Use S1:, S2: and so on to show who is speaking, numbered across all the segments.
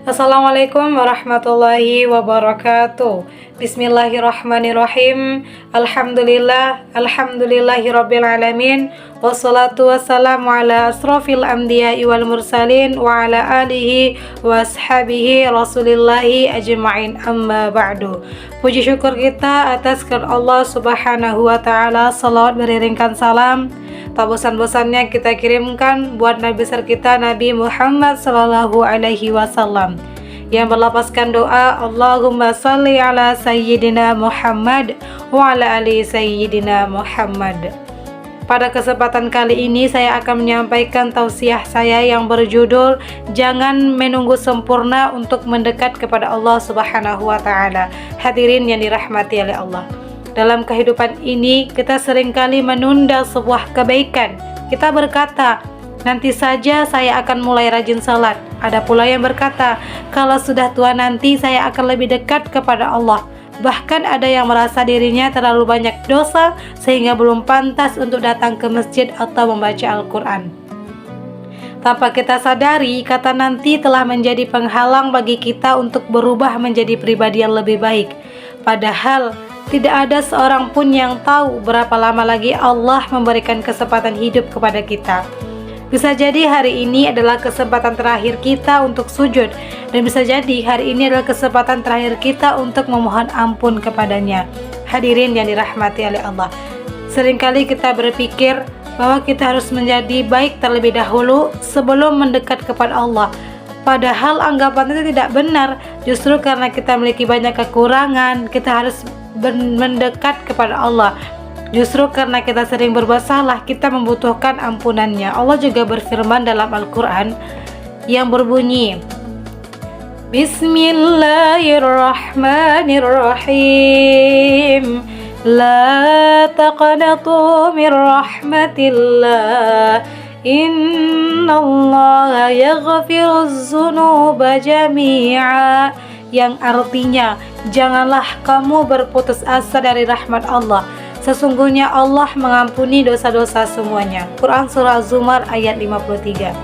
S1: Assalamualaikum warahmatullahi wabarakatuh. Bismillahirrahmanirrahim. Alhamdulillahirabbil alamin. Wassalatu wassalamu ala asrofil anbiya'i wal mursalin wa ala alihi wa ashabihi rasulillahi ajma'in, amma ba'du. Puji syukur kita atas kehadirat Allah Subhanahu wa taala. Salawat beriringkan salam tak bosan-bosannya kita kirimkan buat Nabi besar kita, Nabi Muhammad sallallahu alaihi wasallam, yang berlapaskan doa Allahumma salli ala sayyidina Muhammad wa ala ali sayyidina Muhammad. Pada kesempatan kali ini saya akan menyampaikan tausiah saya yang berjudul Jangan menunggu sempurna untuk mendekat kepada Allah Subhanahu wa taala. Hadirin yang dirahmati oleh Allah, dalam kehidupan ini kita seringkali menunda sebuah kebaikan. Kita berkata, nanti saja saya akan mulai rajin salat. Ada pula yang berkata, kalau sudah tua nanti saya akan lebih dekat kepada Allah. Bahkan ada yang merasa dirinya terlalu banyak dosa sehingga belum pantas untuk datang ke masjid atau membaca Al-Quran. Tanpa kita sadari, kata nanti telah menjadi penghalang bagi kita untuk berubah menjadi pribadi yang lebih baik. Padahal tidak ada seorang pun yang tahu berapa lama lagi Allah memberikan kesempatan hidup kepada kita. Bisa jadi hari ini adalah kesempatan terakhir kita untuk sujud, dan bisa jadi hari ini adalah kesempatan terakhir kita untuk memohon ampun kepadanya. Hadirin yang dirahmati oleh Allah, seringkali kita berpikir bahwa kita harus menjadi baik terlebih dahulu sebelum mendekat kepada Allah. Padahal anggapan itu tidak benar. Justru karena kita memiliki banyak kekurangan, kita harus mendekat kepada Allah. Justru karena kita sering berbuat salah, kita membutuhkan ampunannya. Allah juga berfirman dalam Al-Quran yang berbunyi, Bismillahirrahmanirrahim. La taqnatu min rahmatillah, innallaha yaghfiruz dzunuba jami'a. Yang artinya, janganlah kamu berputus asa dari rahmat Allah. Sesungguhnya Allah mengampuni dosa-dosa semuanya. Quran Surah Az-Zumar ayat 53.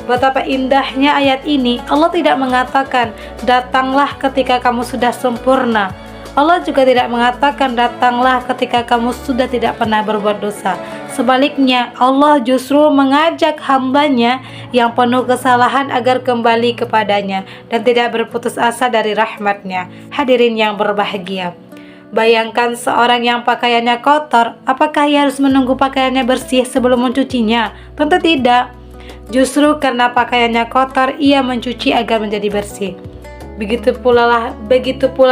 S1: Betapa indahnya ayat ini. Allah tidak mengatakan, datanglah ketika kamu sudah sempurna. Allah juga tidak mengatakan, datanglah ketika kamu sudah tidak pernah berbuat dosa. Sebaliknya, Allah justru mengajak hambanya yang penuh kesalahan agar kembali kepadanya dan tidak berputus asa dari rahmatnya. Hadirin yang berbahagia, bayangkan seorang yang pakaiannya kotor, apakah ia harus menunggu pakaiannya bersih sebelum mencucinya? Tentu tidak. Justru karena pakaiannya kotor, ia mencuci agar menjadi bersih. Begitu pula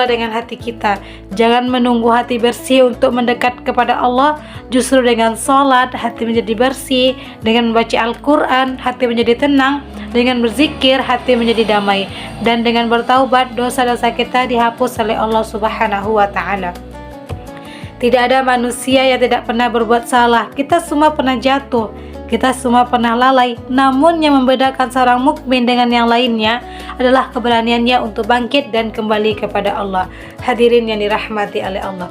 S1: dengan hati kita. Jangan menunggu hati bersih untuk mendekat kepada Allah. Justru dengan sholat hati menjadi bersih, dengan membaca Al-Quran hati menjadi tenang, dengan berzikir hati menjadi damai, dan dengan bertaubat dosa-dosa kita dihapus oleh Allah Subhanahu wa ta'ala. Tidak ada manusia yang tidak pernah berbuat salah. Kita semua pernah jatuh, kita semua pernah lalai. Namun yang membedakan seorang mukmin dengan yang lainnya adalah keberaniannya untuk bangkit dan kembali kepada Allah. Hadirin yang dirahmati oleh Allah,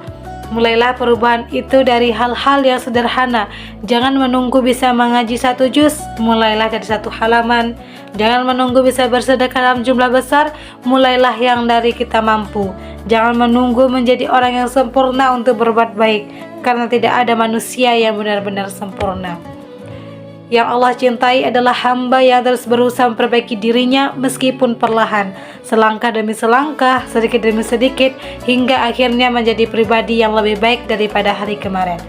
S1: mulailah perubahan itu dari hal-hal yang sederhana. Jangan menunggu bisa mengaji satu juz, mulailah dari satu halaman. Jangan menunggu bisa bersedekah dalam jumlah besar, mulailah yang dari kita mampu. Jangan menunggu menjadi orang yang sempurna untuk berbuat baik, karena tidak ada manusia yang benar-benar sempurna. Yang Allah cintai adalah hamba yang terus berusaha memperbaiki dirinya meskipun perlahan, selangkah demi selangkah, sedikit demi sedikit, hingga akhirnya menjadi pribadi yang lebih baik daripada hari kemarin.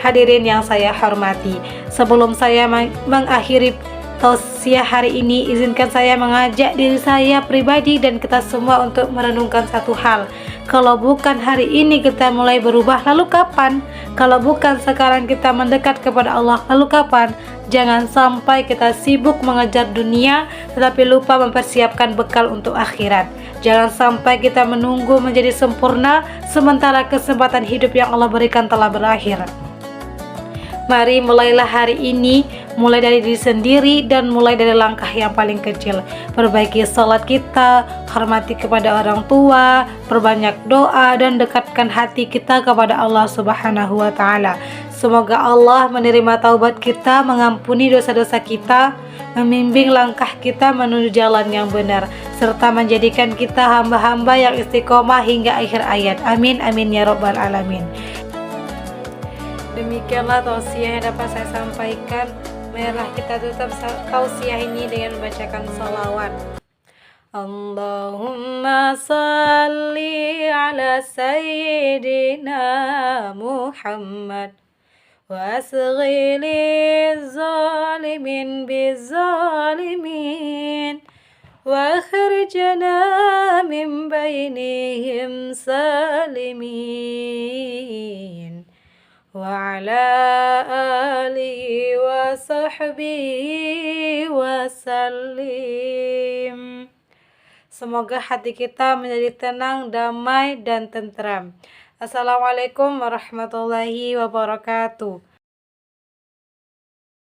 S1: Hadirin yang saya hormati, sebelum saya mengakhiri tausiah hari ini, izinkan saya mengajak diri saya pribadi dan kita semua untuk merenungkan satu hal. Kalau bukan hari ini kita mulai berubah, lalu kapan? Kalau bukan sekarang kita mendekat kepada Allah, lalu kapan? Jangan sampai kita sibuk mengejar dunia tetapi lupa mempersiapkan bekal untuk akhirat. Jangan sampai kita menunggu menjadi sempurna sementara kesempatan hidup yang Allah berikan telah berakhir. Mari mulailah hari ini, mulai dari diri sendiri dan mulai dari langkah yang paling kecil. Perbaiki salat kita, hormati kepada orang tua, perbanyak doa, dan dekatkan hati kita kepada Allah Subhanahu wa ta'ala. Semoga Allah menerima taubat kita, mengampuni dosa-dosa kita, membimbing langkah kita menuju jalan yang benar. serta menjadikan kita hamba-hamba yang istiqomah hingga akhir ayat. Amin amin ya rabbal alamin. Demikianlah tausiah yang dapat saya sampaikan. Marilah kita tutup tausiah ini dengan membacakan salawat. Allahumma salli ala sayyidina Muhammad wa asghil zalimin bizzalimin wa akhrijna min bainihim salimin wa ala alihi wa sahbihi wa sallim. Semoga hati kita menjadi tenang, damai, dan tentram. Assalamualaikum warahmatullahi wabarakatuh.